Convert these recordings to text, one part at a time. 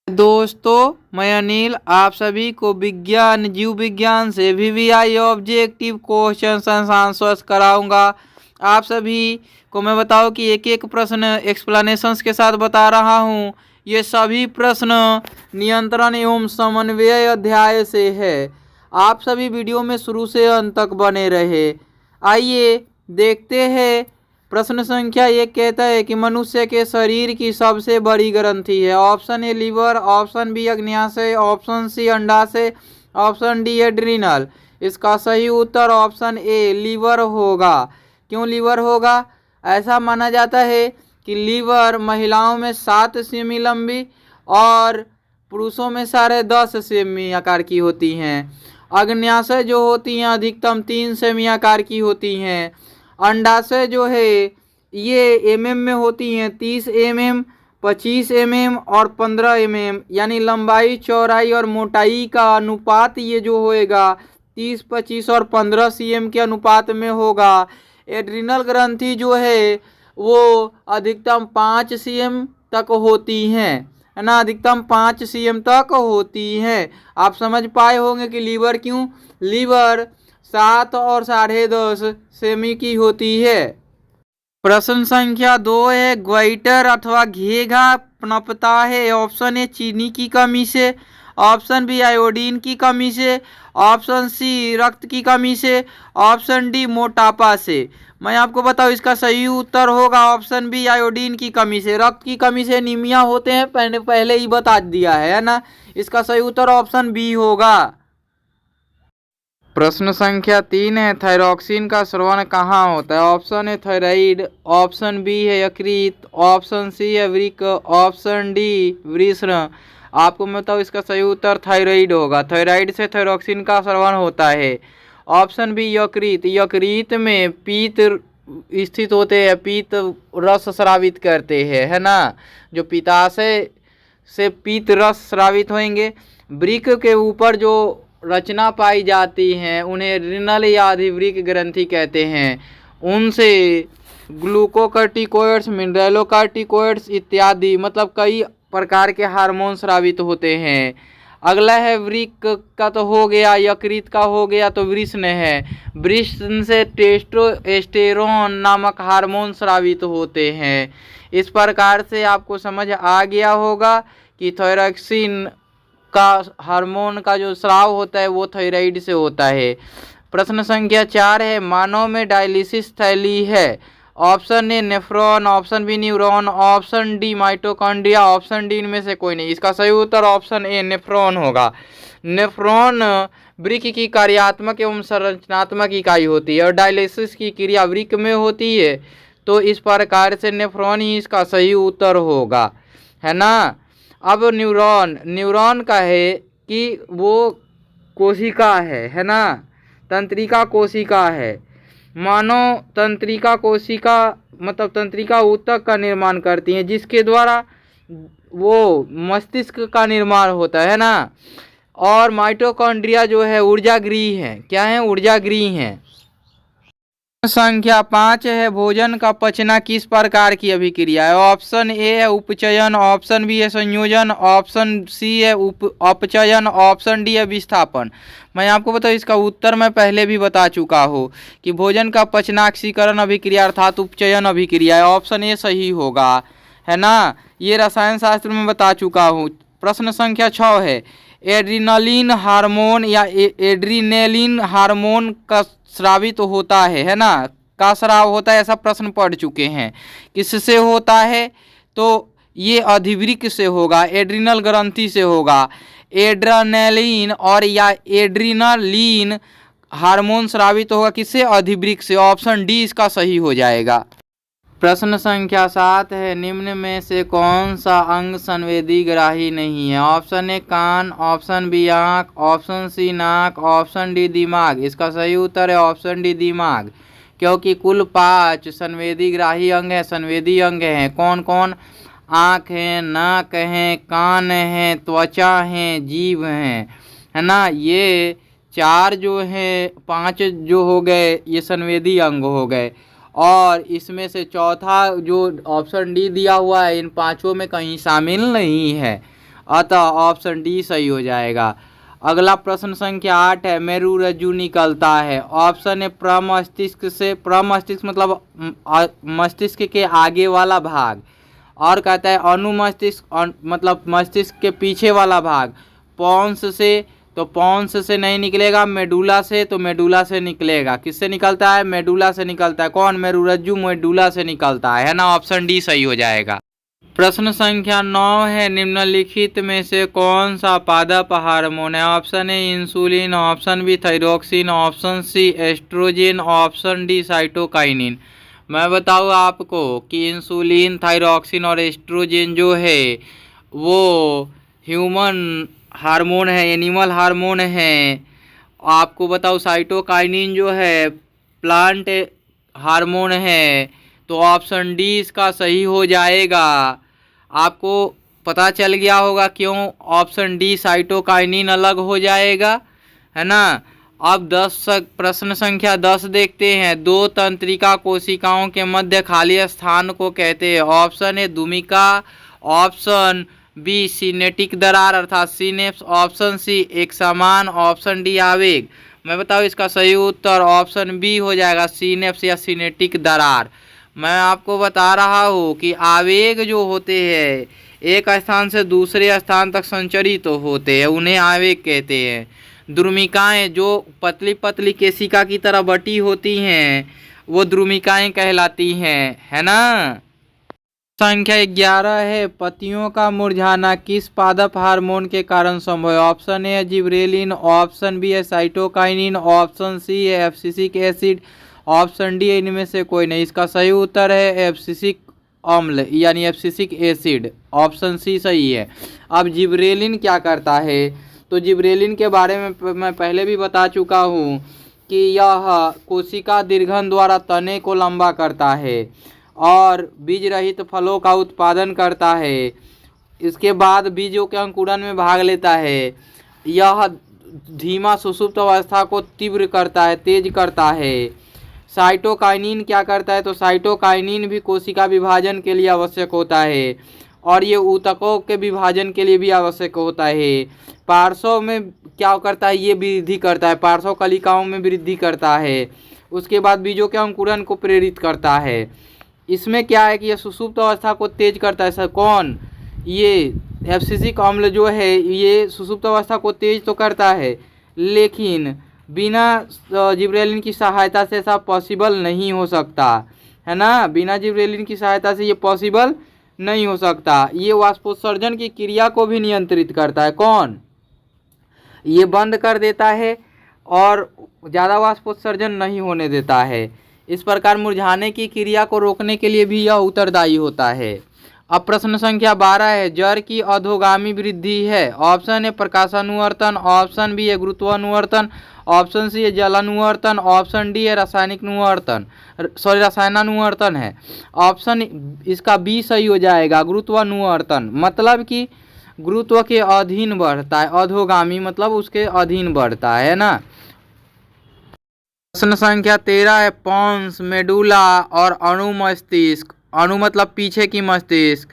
दोस्तों, मैं अनिल आप सभी को विज्ञान जीव विज्ञान से VVI ऑब्जेक्टिव क्वेश्चन आंसर्स कराऊंगा। आप सभी को मैं बताऊं कि एक एक प्रश्न एक्सप्लेनेशंस के साथ बता रहा हूं। ये सभी प्रश्न नियंत्रण एवं समन्वय अध्याय से है। आप सभी वीडियो में शुरू से अंत तक बने रहे। आइए देखते हैं। प्रश्न संख्या 1 कहता है कि मनुष्य के शरीर की सबसे बड़ी ग्रंथि है। Option A liver, option B अग्न्याशय, ऑप्शन सी अंडाशय, ऑप्शन डी एड्रिनल। इसका सही उत्तर ऑप्शन ए लीवर होगा। क्यों लीवर होगा? ऐसा माना जाता है कि लीवर महिलाओं में 7 सेमी लंबी और पुरुषों में 10.5 सेमी आकार की होती हैं। अग्न्याशय जो होती हैं अधिकतम 3 सेमी आकार की होती हैं। अंडाशय जो है ये mm में होती हैं 30 mm, 25 mm और 15 mm, यानी लंबाई, चौड़ाई और मोटाई का अनुपात ये जो होएगा 30, 25 और 15 cm के अनुपात में होगा। एड्रिनल ग्रंथि जो है वो अधिकतम 5 cm तक होती हैं, है ना, अधिकतम 5 cm तक होती हैं। आप समझ पाए होंगे कि लीवर क्यों, लीवर 7 और 10.5 सेमी की होती है। प्रश्न संख्या 2 है ग्वाइटर अथवा घेघा पनपता है। ऑप्शन ए चीनी की कमी से, ऑप्शन बी आयोडीन की कमी से, ऑप्शन सी रक्त की कमी से, ऑप्शन डी मोटापा से। मैं आपको बताऊं इसका सही उत्तर होगा ऑप्शन बी आयोडीन की कमी से। रक्त की कमी से एनीमिया होते हैं, पहले ही बता दिया है ना। इसका सही उत्तर ऑप्शन बी होगा। प्रश्न संख्या 3 है थायरॉक्सिन का स्रावन कहाँ होता है। Option A thyroid, option B है यकृत, ऑप्शन सी है वृक्क, ऑप्शन डी वृषण। आपको मैं बताऊँ इसका सही उत्तर थायराइड होगा। थायराइड से थायरॉक्सिन का स्रावन होता है। ऑप्शन बी यकृत, यकृत में पीत स्थित होते हैं, पीत रस स्रावित करते हैं, है ना, जो पित्ताशय से पीत रस स्रावित होंगे। वृक्क के ऊपर जो रचना पाई जाती हैं उन्हें एड्रिनल या अधिवृक्क ग्रंथि कहते हैं। उनसे ग्लूकोकॉर्टिकोइड्स, मिनरलोकॉर्टिकोइड्स इत्यादि मतलब कई प्रकार के हार्मोन स्रावित होते हैं। अगला है वृक्क का तो हो गया, यकृत का हो गया, तो वृषण है। वृषण से टेस्टोस्टेरोन नामक हार्मोन स्रावित होते हैं। इस प्रकार से आपको समझ आ गया होगा कि थायरॉक्सिन का हार्मोन का जो स्राव होता है वो थायराइड से होता है। प्रश्न संख्या 4 है मानव में डायलिसिस थैली है। Option A nephron, option B neuron, option D mitochondria, option D इनमें से कोई नहीं। इसका सही उत्तर ऑप्शन ए नेफ्रॉन होगा। नेफ्रॉन वृक्क की कार्यात्मक एवं संरचनात्मक इकाई होती है और डायलिसिस की क्रिया वृक्क में होती है, तो इस प्रकार से नेफ्रॉन ही इसका सही उत्तर होगा, है ना। अब न्यूरॉन, न्यूरॉन का है कि वो कोशिका है ना, तंत्रिका कोशिका है। मानव तंत्रिका कोशिका मतलब तंत्रिका ऊतक का निर्माण करती हैं, जिसके द्वारा वो मस्तिष्क का निर्माण होता है ना। और माइटोकॉन्ड्रिया जो है ऊर्जागृह है। क्या है? ऊर्जागृह है। संख्या 5 है भोजन का पचना किस प्रकार की अभिक्रिया है। ऑप्शन ए है उपचयन, ऑप्शन बी है संयोजन, ऑप्शन सी है अपचयन, ऑप्शन डी है विस्थापन। मैं आपको बताऊँ इसका उत्तर मैं पहले भी बता चुका हूँ कि भोजन का पचनाक्सीकरण अभिक्रिया अर्थात उपचयन अभिक्रिया है। ऑप्शन ए सही होगा, है ना। ये रसायन शास्त्र में बता चुका हूँ। प्रश्न संख्या 6 है एड्रिनलिन हार्मोन या एड्रिनेलिन हार्मोन का स्रावित होता है ना, का स्राव होता है, ऐसा प्रश्न पढ़ चुके हैं। किससे होता है? तो ये अधिवृक्क से होगा, एड्रिनल ग्रंथि से होगा। एड्रेनालिन और या एड्रिनालिन हार्मोन स्रावित होगा किससे? अधिवृक्क से। ऑप्शन डी इसका सही हो जाएगा। प्रश्न संख्या 7 है निम्न में से कौन सा अंग संवेदी ग्राही नहीं है। ऑप्शन ए कान, ऑप्शन बी आँख, ऑप्शन सी नाक, ऑप्शन डी दिमाग। इसका सही उत्तर है ऑप्शन डी दिमाग, क्योंकि कुल 5 संवेदी ग्राही अंग है, संवेदी अंग हैं। कौन कौन? आँख है, नाक है, कान है, त्वचा है, जीभ है ना। ये 4 जो है 5 जो हो गए ये संवेदी अंग हो गए। और इसमें से चौथा जो ऑप्शन डी दिया हुआ है इन पांचों में कहीं शामिल नहीं है। अतः ऑप्शन डी सही हो जाएगा। अगला प्रश्न संख्या 8 है, मेरुरज्जु निकलता है। ऑप्शन है प्रमस्तिष्क से, प्रमस्तिष्क मतलब मस्तिष्क के आगे वाला भाग, और कहता है अनुमस्तिष्क मतलब मस्तिष्क के पीछे वाला भाग। पोन्स से, तो पोन्स से नहीं निकलेगा, मेडुला से, तो मेडुला से निकलेगा। किससे निकलता है? मेडुला से निकलता है। कौन? मेरुरज्जु मेडुला से निकलता है ना। ऑप्शन डी सही हो जाएगा। प्रश्न संख्या 9 है, निम्नलिखित में से कौन सा पादप हार्मोन है? Option A insulin, option B thyroxine, option C oestrogen, option D cytokinin. मैं बताऊँ आपको कि इंसुलिन, थायरोक्सिन और एस्ट्रोजन जो है वो ह्यूमन हार्मोन है, एनिमल हार्मोन है। आपको बताओ साइटोकाइनिन जो है प्लांट हार्मोन है। तो ऑप्शन डी इसका सही हो जाएगा। आपको पता चल गया होगा क्यों ऑप्शन डी साइटोकाइनिन अलग हो जाएगा, है ना। अब प्रश्न संख्या 10 देखते हैं। दो तंत्रिका कोशिकाओं के मध्य खाली स्थान को कहते हैं। ऑप्शन ए दुमिका, ऑप्शन बी सिनेटिक दरार अर्थात सिनेप्स, ऑप्शन सी एक समान, ऑप्शन डी आवेग। मैं बताऊँ इसका सही उत्तर ऑप्शन बी हो जाएगा, सिनेप्स या सिनेटिक दरार। मैं आपको बता रहा हूँ कि आवेग जो होते हैं एक स्थान से दूसरे स्थान तक संचरित तो होते हैं, उन्हें आवेग कहते हैं। द्रुमिकाएं जो पतली पतली केशिका की तरह बटी होती हैं वो द्रुमिकाएं कहलाती हैं, है ना। संख्या 11 है, पत्तियों का मुरझाना किस पादप हार्मोन के कारण संभव है? ऑप्शन ए है जिब्रेलिन, ऑप्शन बी है साइटोकाइनिन, ऑप्शन सी है एब्सिसिक एसिड, ऑप्शन डी इनमें से कोई नहीं। इसका सही उत्तर है एब्सिसिक अम्ल यानी एब्सिसिक एसिड, ऑप्शन सी सही है। अब जिब्रेलिन क्या करता है? तो जिब्रेलिन के बारे में मैं पहले भी बता चुका हूँ कि यह कोशिका दीर्घन द्वारा तने को लंबा करता है और बीज रहित फलों का उत्पादन करता है। इसके बाद बीजों के अंकुरन में भाग लेता है। यह धीमा सुषुप्त अवस्था को तीव्र करता है, तेज करता है। साइटोकाइनिन क्या करता है? तो साइटोकाइनिन भी कोशिका विभाजन के लिए आवश्यक होता है और ये ऊतकों के विभाजन के लिए भी आवश्यक होता है। पार्श्व में क्या करता है? ये वृद्धि करता है, पार्श्व कलिकाओं में वृद्धि करता है। उसके बाद बीजों के अंकुरन को प्रेरित करता है। इसमें क्या है कि यह सुषुप्त अवस्था को तेज करता है। सर कौन? ये एब्सिसिक अम्ल जो है ये सुषुप्त अवस्था को तेज तो करता है, लेकिन बिना जिब्रेलिन की सहायता से ऐसा पॉसिबल नहीं हो सकता, है ना। बिना जिब्रेलिन की सहायता से ये पॉसिबल नहीं हो सकता। ये वाष्पोत्सर्जन की क्रिया को भी नियंत्रित करता है। कौन? ये बंद कर देता है और ज़्यादा वाष्पोत्सर्जन नहीं होने देता है। इस प्रकार मुरझाने की क्रिया को रोकने के लिए भी यह उत्तरदायी होता है। अब प्रश्न संख्या 12 है, जड़ की अधोगामी वृद्धि है। ऑप्शन ए प्रकाशानुवर्तन, ऑप्शन बी है गुरुत्वानुवर्तन, ऑप्शन सी है जलानुवर्तन, ऑप्शन डी है रसायनानुवर्तन है। ऑप्शन इसका बी सही हो जाएगा, गुरुत्वानुवर्तन। मतलब कि गुरुत्व के अधीन बढ़ता है, अधोगामी मतलब उसके अधीन बढ़ता है ना। प्रश्न संख्या 13 है, पोन्स, मेडुला और अनुमस्तिष्क, अणु मतलब पीछे की मस्तिष्क।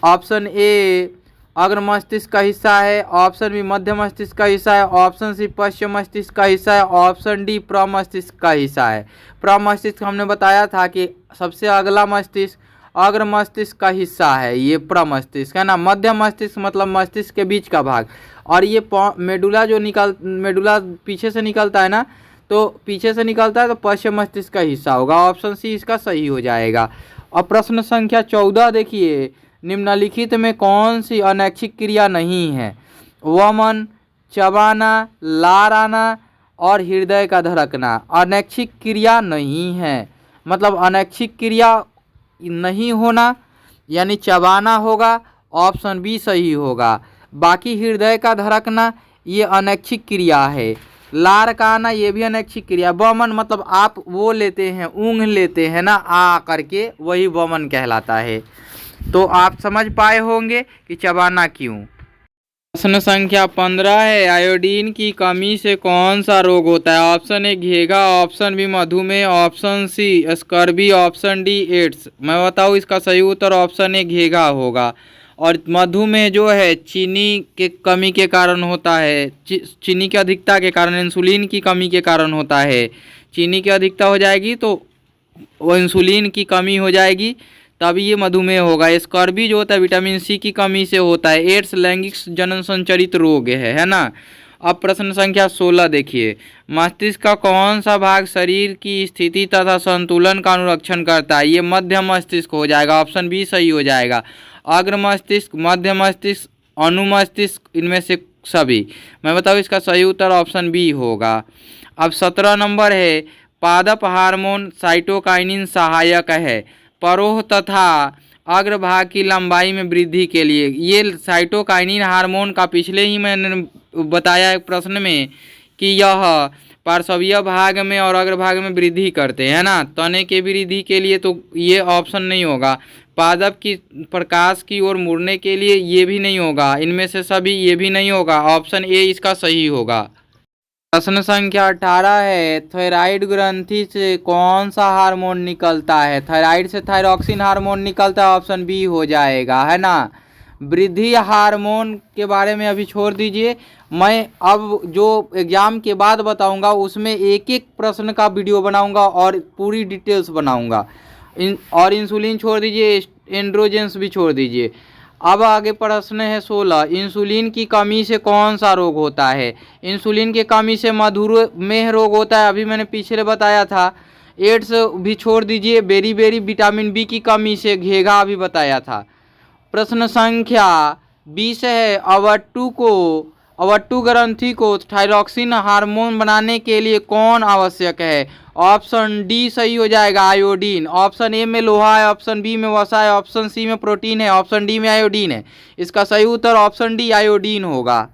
ऑप्शन ए अग्र मस्तिष्क का हिस्सा है, ऑप्शन बी मध्य मस्तिष्क का हिस्सा है, ऑप्शन सी पश्चिम मस्तिष्क का हिस्सा है, ऑप्शन डी प्रमस्तिष्क का हिस्सा है। प्रमस्तिष्क हमने बताया था कि सबसे अगला मस्तिष्क अग्र मस्तिष्क का हिस्सा है, ये प्रमस्तिष्क है ना। मध्य मस्तिष्क मतलब मस्तिष्क के बीच का भाग। और ये मेडुला जो मेडुला पीछे से निकलता है ना, तो पीछे से निकलता है तो पश्चिम मस्तिष्क का हिस्सा होगा। ऑप्शन सी इसका सही हो जाएगा। और प्रश्न संख्या 14 देखिए, निम्नलिखित में कौन सी अनैच्छिक क्रिया नहीं है? वमन, चबाना, लार आना और हृदय का धड़कना अनैच्छिक क्रिया नहीं है। मतलब अनैच्छिक क्रिया नहीं होना यानी चबाना होगा, ऑप्शन बी सही होगा। बाकी हृदय का धड़कना ये अनैच्छिक क्रिया है। लार का आना ये भी अनैच्छिक क्रिया। वमन मतलब आप वो लेते हैं, ऊँघ लेते हैं ना आ करके, वही वमन कहलाता है। तो आप समझ पाए होंगे कि चबाना क्यों। प्रश्न संख्या 15 है, आयोडीन की कमी से कौन सा रोग होता है? ऑप्शन ए घेगा, ऑप्शन बी मधुमेह, option C scurvy, option D AIDS. मैं बताऊँ इसका सही उत्तर ऑप्शन ए घेगा होगा। और मधुमेह जो है चीनी के कमी के कारण होता है, चीनी की अधिकता के कारण, इंसुलिन की कमी के कारण होता है। चीनी की अधिकता हो जाएगी तो वो इंसुलिन की कमी हो जाएगी, तभी ये मधुमेह होगा। स्कर्वी जो होता है विटामिन सी की कमी से होता है। एड्स लैंगिक जनन संचरित रोग है ना। अब प्रश्न संख्या 16 देखिए, मस्तिष्क का कौन सा भाग शरीर की स्थिति तथा संतुलन का अनुरक्षण करता है? ये मध्य मस्तिष्क हो जाएगा, ऑप्शन बी सही हो जाएगा। अग्र मस्तिष्क, मध्य मस्तिष्क, अनुमस्तिष्क, इनमें से सभी। मैं बताऊँ इसका सही उत्तर ऑप्शन बी होगा। अब 17 नंबर है, पादप हार्मोन साइटोकाइनिन सहायक है परोह तथा अग्रभाग की लंबाई में वृद्धि के लिए। ये साइटोकाइनिन हार्मोन का पिछले ही मैंने बताया एक प्रश्न में कि यह पार्श्वीय भाग में और अग्रभाग में वृद्धि करते हैं ना, तने के वृद्धि के लिए, तो ये ऑप्शन नहीं होगा। पादप की प्रकाश की ओर मुड़ने के लिए ये भी नहीं होगा। इनमें से सभी ये भी नहीं होगा, ऑप्शन ए इसका सही होगा। प्रश्न संख्या 18 है, थायराइड ग्रंथि से कौन सा हार्मोन निकलता है? थायराइड से थायरॉक्सिन हार्मोन निकलता है, ऑप्शन बी हो जाएगा, है ना। वृद्धि हार्मोन के बारे में अभी छोड़ दीजिए, मैं अब जो एग्जाम के बाद बताऊंगा उसमें एक एक प्रश्न का वीडियो बनाऊंगा और पूरी डिटेल्स बनाऊंगा। और इंसुलिन छोड़ दीजिए, एंड्रोजेंस भी छोड़ दीजिए। अब आगे प्रश्न है 16, इंसुलिन की कमी से कौन सा रोग होता है? इंसुलिन की कमी से मधुमेह रोग होता है, अभी मैंने पिछले बताया था। एड्स भी छोड़ दीजिए, बेरी बेरी विटामिन बी की कमी से घेघा भी बताया था। प्रश्न संख्या 20 है, अवट्टू ग्रंथि को थायरॉक्सिन हार्मोन बनाने के लिए कौन आवश्यक है? ऑप्शन डी सही हो जाएगा, आयोडीन। ऑप्शन ए में लोहा है, ऑप्शन बी में वसा है, ऑप्शन सी में प्रोटीन है, ऑप्शन डी में आयोडीन है। इसका सही उत्तर ऑप्शन डी आयोडीन होगा।